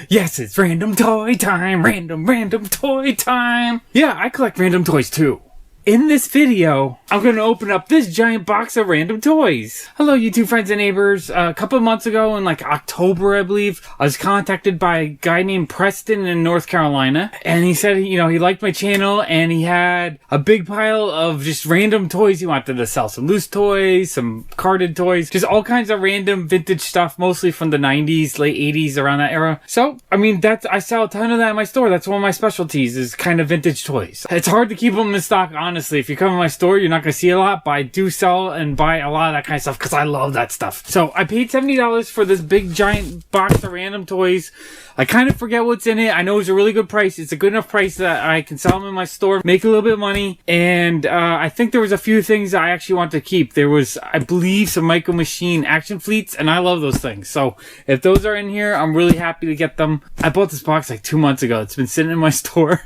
Yes, it's random toy time! Random toy time! Yeah, I collect random toys too. In this video, I'm going to open up this giant box of random toys. Hello, YouTube friends and neighbors. A couple of months ago, in like October, I believe, I was contacted by a guy named Preston in North Carolina. And he said, you know, he liked my channel and he had a big pile of just random toys he wanted to sell. Some loose toys, some carded toys, just all kinds of random vintage stuff, mostly from the 90s, late 80s, around that era. So, I mean, I sell a ton of that in my store. That's one of my specialties, is kind of vintage toys. It's hard to keep them in stock, honestly. If you come to my store, you're not going to see a lot, but I do sell and buy a lot of that kind of stuff because I love that stuff. So I paid $70 for this big giant box of random toys. I kind of forget what's in it. I know it's a really good price. It's a good enough price that I can sell them in my store, make a little bit of money. And I think there was a few things I actually want to keep. There was, I believe, some Micro Machine action fleets, and I love those things. So if those are in here, I'm really happy to get them. I bought this box like 2 months ago. It's been sitting in my store.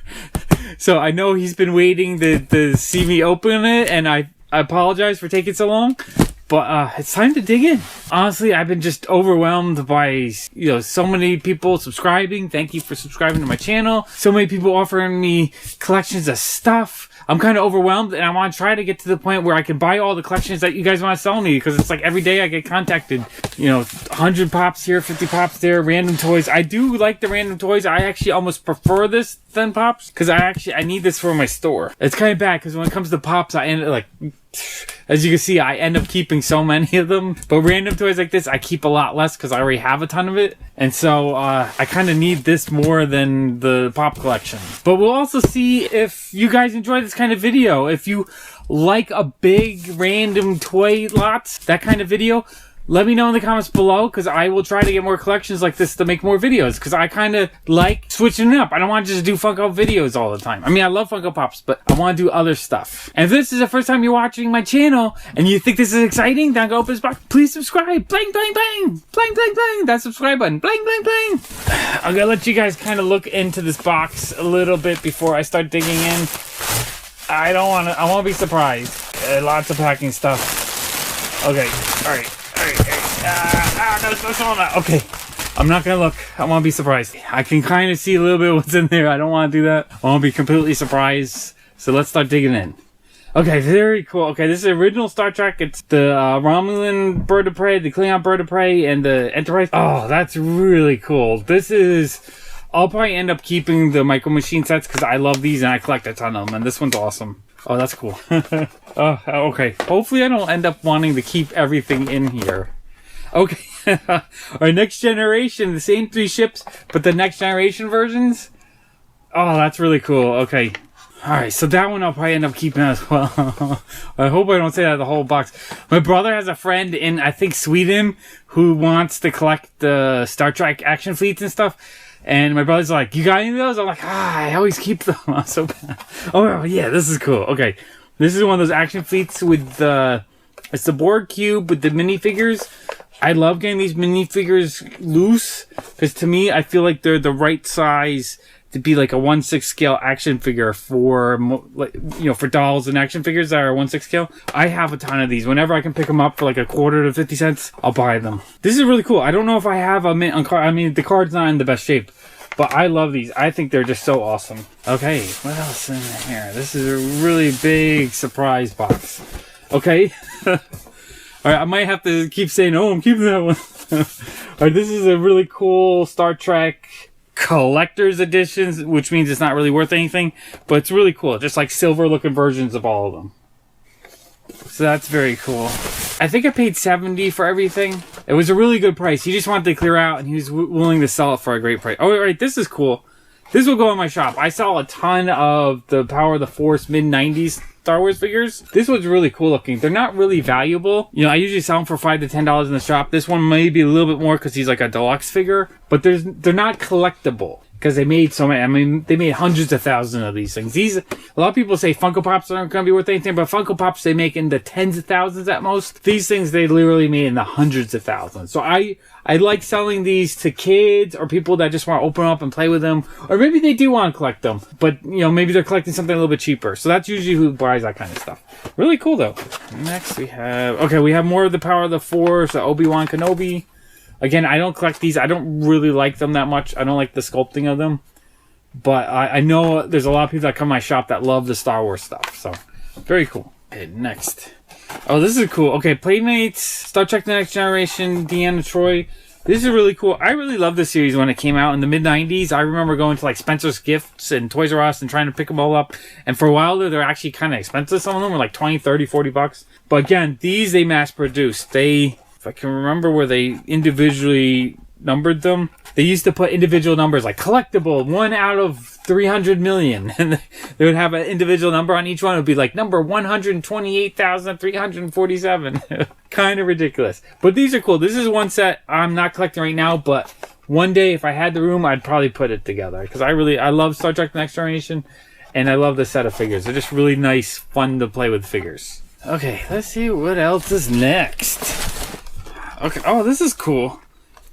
So I know he's been waiting to see me open it, and I apologize for taking so long. But it's time to dig in. Honestly, I've been just overwhelmed by, you know, so many people subscribing. Thank you for subscribing to my channel. So many people offering me collections of stuff. I'm kind of overwhelmed, and I want to try to get to the point where I can buy all the collections that you guys want to sell me, because it's like every day I get contacted. You know, 100 pops here, 50 pops there, random toys. I do like the random toys. I actually almost prefer this than pops, because I need this for my store. It's kind of bad, because when it comes to pops, I end up like... As you can see, I end up keeping so many of them. But random toys like this, I keep a lot less because I already have a ton of it. And so I kind of need this more than the pop collection. But we'll also see if you guys enjoy this kind of video. If you like a big random toy lots, that kind of video, let me know in the comments below, because I will try to get more collections like this to make more videos, because I kind of like switching it up. I don't want to just do Funko videos all the time. I mean, I love Funko Pops, but I want to do other stuff. And if this is the first time you're watching my channel and you think this is exciting, then go open this box. Please subscribe. Bling, bling, bling. Bling, bling, bling. That subscribe button. Bling, bling, bling. I'm going to let you guys kind of look into this box a little bit before I start digging in. I want to be surprised. Lots of packing stuff. Okay. All right. No, okay, I'm not gonna look. I want to be surprised. I can kind of see a little bit of what's in there. I don't want to do that. I want to be completely surprised. So let's start digging in. Okay, very cool. Okay, this is the original Star Trek. It's the Romulan bird of prey, the Klingon bird of prey, and the Enterprise. Oh, that's really cool. This is... I'll probably end up keeping the Micro Machine sets because I love these and I collect a ton of them. And this one's awesome. Oh, that's cool. Okay. Hopefully I don't end up wanting to keep everything in here. Okay. Our next generation, the same 3 ships, but the next generation versions. Oh, that's really cool. Okay. Alright, so that one I'll probably end up keeping as well. I hope I don't say that the whole box. My brother has a friend in, I think, Sweden, who wants to collect the Star Trek action fleets and stuff. And my brother's like, you got any of those? I'm like, I always keep them. I'm so bad. Oh, yeah, this is cool. Okay. This is one of those action fleets with the... It's the board cube with the minifigures. I love getting these minifigures loose, because to me, I feel like they're the right size to be like a 1/6 scale action figure for, you know, for dolls and action figures that are 1/6 scale. I have a ton of these. Whenever I can pick them up for like a quarter to 50 cents, I'll buy them. This is really cool. I don't know if I have a mint on card. I mean, the card's not in the best shape, but I love these. I think they're just so awesome. Okay, what else in here? This is a really big surprise box. Okay. Alright, I might have to keep saying, oh, I'm keeping that one. Alright, this is a really cool Star Trek collector's edition, which means it's not really worth anything, but it's really cool. Just like silver looking versions of all of them. So that's very cool. I think I paid $70 for everything. It was a really good price. He just wanted to clear out and he was willing to sell it for a great price. Oh, alright, this is cool. This will go in my shop. I sell a ton of the Power of the Force mid-90s Star Wars figures. This one's really cool looking. They're not really valuable. You know, I usually sell them for $5 to $10 in the shop. This one may be a little bit more because he's like a deluxe figure, but they're not collectible. because they made so many. I mean, they made hundreds of thousands of these things. A lot of people say Funko Pops aren't going to be worth anything, but Funko Pops they make in the tens of thousands at most. These things they literally made in the hundreds of thousands. So I like selling these to kids or people that just want to open up and play with them, or maybe they do want to collect them, but you know, maybe they're collecting something a little bit cheaper. So that's usually who buys that kind of stuff. Really cool though. Next we have more of the Power of the Force, Obi-Wan Kenobi. Again, I don't collect these. I don't really like them that much. I don't like the sculpting of them. But I know there's a lot of people that come to my shop that love the Star Wars stuff. So, very cool. Okay, next. Oh, this is cool. Okay, Playmates, Star Trek The Next Generation, Deanna Troi. This is really cool. I really loved this series when it came out in the mid-90s. I remember going to like Spencer's Gifts and Toys R Us and trying to pick them all up. And for a while there, they're actually kind of expensive. Some of them were like 20, 30, 40 bucks. But again, these they mass-produced. If I can remember where they individually numbered them, they used to put individual numbers like collectible 1 out of 300 million, and they would have an individual number on each one. It would be like number 128,347. Kind of ridiculous, but these are cool. This is one set I'm not collecting right now, but one day if I had the room, I'd probably put it together because I love Star Trek The Next Generation, and I love the set of figures. They're just really nice, fun to play with figures. Okay, let's see what else is next. Okay, oh, this is cool.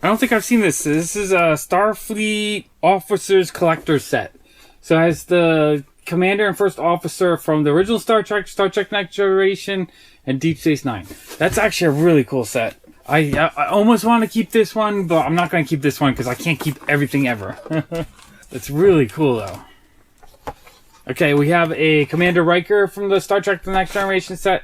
I don't think I've seen this. This is a Starfleet Officers Collector set. So it has the Commander and First Officer from the original Star Trek Next Generation, and Deep Space Nine. That's actually a really cool set. I almost want to keep this one, but I'm not going to keep this one because I can't keep everything ever. It's really cool, though. Okay, we have a Commander Riker from the Star Trek The Next Generation set.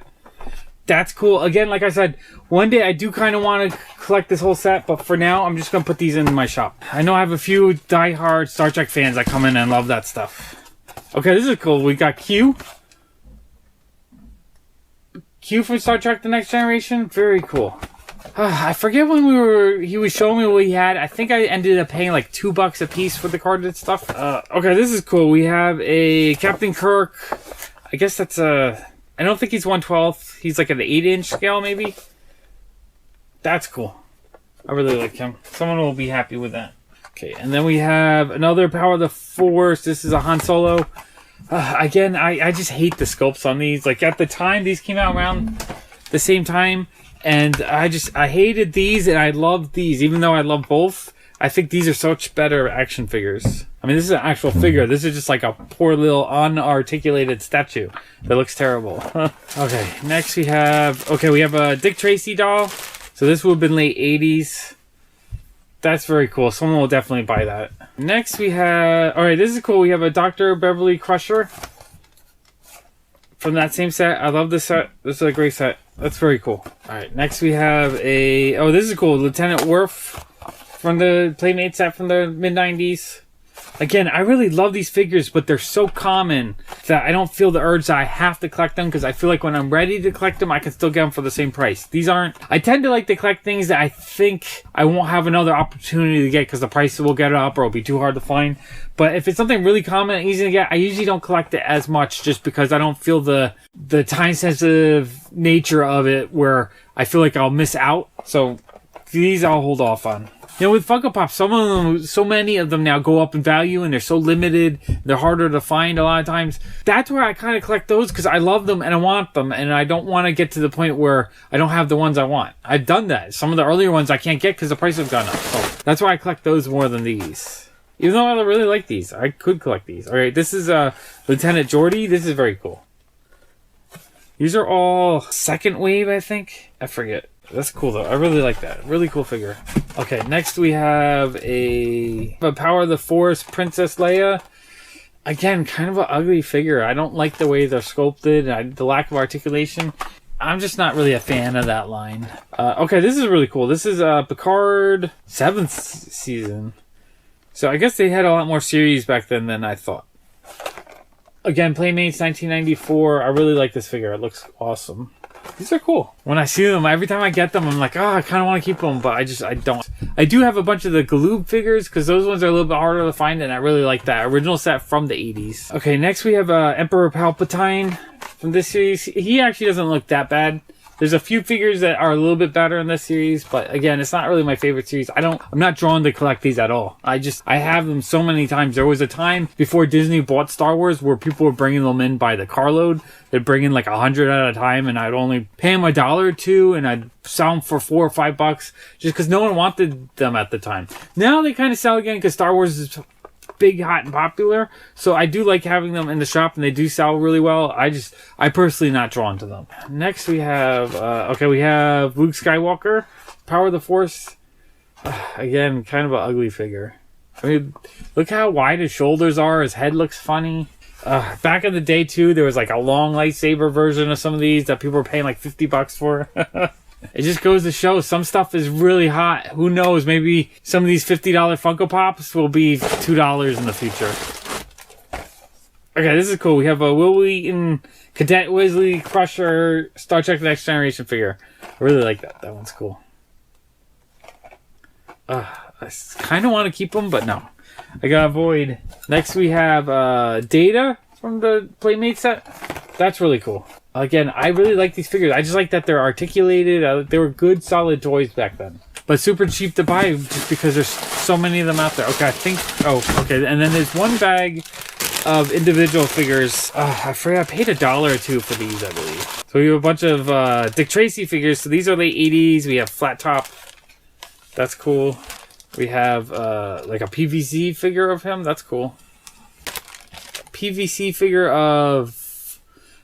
That's cool. Again, like I said, one day I do kind of want to collect this whole set, but for now, I'm just going to put these in my shop. I know I have a few diehard Star Trek fans that come in and love that stuff. Okay, this is cool. We got Q. Q from Star Trek The Next Generation. Very cool. I forget when he was showing me what he had. I think I ended up paying like $2 a piece for the carded stuff. Okay, this is cool. We have a Captain Kirk. I guess that's a... I don't think he's 1/12. He's like at an 8-inch scale, maybe. That's cool. I really like him. Someone will be happy with that. Okay, and then we have another Power of the Force. This is a Han Solo. Again, I just hate the sculpts on these. Like, at the time, these came out around the same time. And I hated these, and I loved these. Even though I love both, I think these are such better action figures. I mean, this is an actual figure. This is just like a poor little unarticulated statue that looks terrible. Okay, next we have a Dick Tracy doll. So this would have been late 80s. That's very cool. Someone will definitely buy that. Next we have... Alright, this is cool. We have a Dr. Beverly Crusher from that same set. I love this set. This is a great set. That's very cool. Alright, next we have a... Oh, this is cool. Lieutenant Worf from the Playmate set from the mid-90s. Again, I really love these figures, but they're so common that I don't feel the urge that I have to collect them, because I feel like when I'm ready to collect them, I can still get them for the same price. These aren't... I tend to like to collect things that I think I won't have another opportunity to get because the price will get up or it'll be too hard to find. But if it's something really common and easy to get, I usually don't collect it as much just because I don't feel the time-sensitive nature of it where I feel like I'll miss out. So these I'll hold off on. You know, with Funko Pop, so many of them now go up in value, and they're so limited. They're harder to find a lot of times. That's where I kind of collect those because I love them and I want them, and I don't want to get to the point where I don't have the ones I want. I've done that. Some of the earlier ones I can't get because the price has gone up. So that's why I collect those more than these. Even though I really like these, I could collect these. All right, this is Lieutenant Geordi. This is very cool. These are all second wave, I think. I forget. That's cool, though. I really like that. Really cool figure. Okay, next we have a Power of the Force Princess Leia. Again, kind of an ugly figure. I don't like the way they're sculpted, the lack of articulation. I'm just not really a fan of that line. Okay, this is really cool. This is Picard 7th season. So I guess they had a lot more series back then than I thought. Again, Playmates 1994. I really like this figure. It looks awesome. These are cool. When I see them, every time I get them, I'm like, oh, I kind of want to keep them, but I don't. I do have a bunch of the Galoob figures, because those ones are a little bit harder to find, and I really like that original set from the 80s. Okay, next we have Emperor Palpatine from this series. He actually doesn't look that bad. There's a few figures that are a little bit better in this series, but again, it's not really my favorite series. I'm not drawn to collect these at all. I have them so many times. There was a time before Disney bought Star Wars where people were bringing them in by the carload. They'd bring in like 100 at a time, and I'd only pay them $1 or $2, and I'd sell them for $4 or $5 just because no one wanted them at the time. Now they kind of sell again because Star Wars is big, hot, and popular. So I do like having them in the shop, and they do sell really well. I personally not drawn to them. Next we have we have Luke Skywalker, Power of the Force. Again, kind of an ugly figure. I mean, look how wide his shoulders are. His head looks funny. Back in the day, too, there was like a long lightsaber version of some of these that people were paying like $50 for. It just goes to show some stuff is really hot. Who knows? Maybe some of these $50 Funko Pops will be $2 in the future. Okay, this is cool. We have a Will Wheaton Cadet Wesley Crusher Star Trek Next Generation figure. I really like that. That one's cool. I kind of want to keep them, but no. I gotta avoid. Next we have Data from the Playmate set. That's really cool. Again, I really like these figures. I just like that they're articulated. They were good, solid toys back then. But super cheap to buy just because there's so many of them out there. Okay, I think... Oh, okay. And then there's one bag of individual figures. I forgot. I paid $1 or $2 for these, I believe. So we have a bunch of Dick Tracy figures. So these are late 80s. We have flat top. That's cool. We have like a PVC figure of him. That's cool. PVC figure of...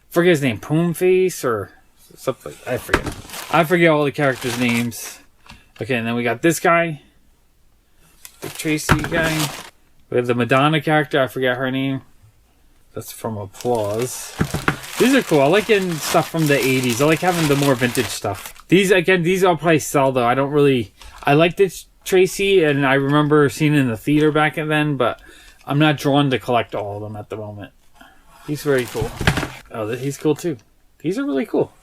I forget his name. Poomface or something. I forget. I forget all the characters' names. Okay, and then we got this guy. The Tracy guy. We have the Madonna character. I forget her name. That's from Applause. These are cool. I like getting stuff from the 80s. I like having the more vintage stuff. These, again, these I'll probably sell, though. I don't really... I like this Tracy, and I remember seeing it in the theater back then, but I'm not drawn to collect all of them at the moment. He's very cool. Oh, he's cool, too. These are really cool.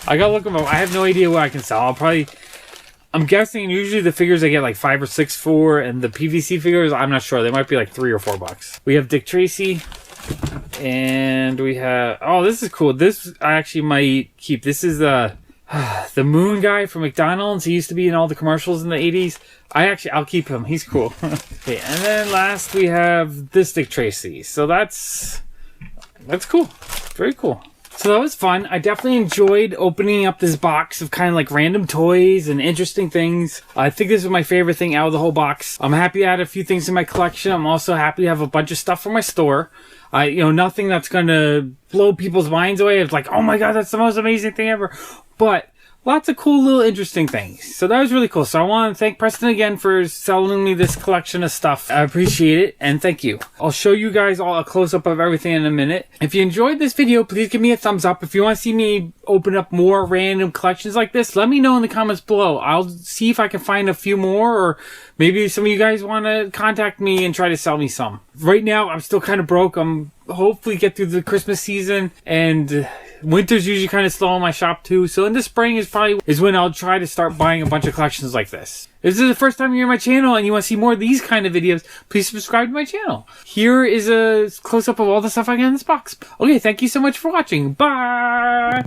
I gotta look them up. I have no idea what I can sell. I'm guessing usually the figures I get like $5 or $6 for, and the PVC figures, I'm not sure. They might be like $3 or $4. We have Dick Tracy, and we have... Oh, this is cool. This I actually might keep. This is the Moon guy from McDonald's. He used to be in all the commercials in the 80s. I'll keep him. He's cool. Okay, and then last we have this Dick Tracy. So that's cool. Very cool. So that was fun. I definitely enjoyed opening up this box of kind of like random toys and interesting things. I think this is my favorite thing out of the whole box. I'm happy to add a few things in my collection. I'm also happy to have a bunch of stuff for my store. Nothing that's going to blow people's minds away. It's like, oh my God, that's the most amazing thing ever. But lots of cool little interesting things. So that was really cool. So I want to thank Preston again for selling me this collection of stuff. I appreciate it, and thank you. I'll show you guys all a close-up of everything in a minute. If you enjoyed this video, please give me a thumbs up. If you want to see me open up more random collections like this, let me know in the comments below. I'll see if I can find a few more, or maybe some of you guys want to contact me and try to sell me some. Right now, I'm still kind of broke. I'm hopefully get through the Christmas season, and winter's usually kind of slow in my shop too. So in the spring is when I'll try to start buying a bunch of collections like this. If this is the first time you're on my channel and you want to see more of these kind of videos, please subscribe to my channel. Here is a close-up of all the stuff I got in this box. Okay, thank you so much for watching. Bye!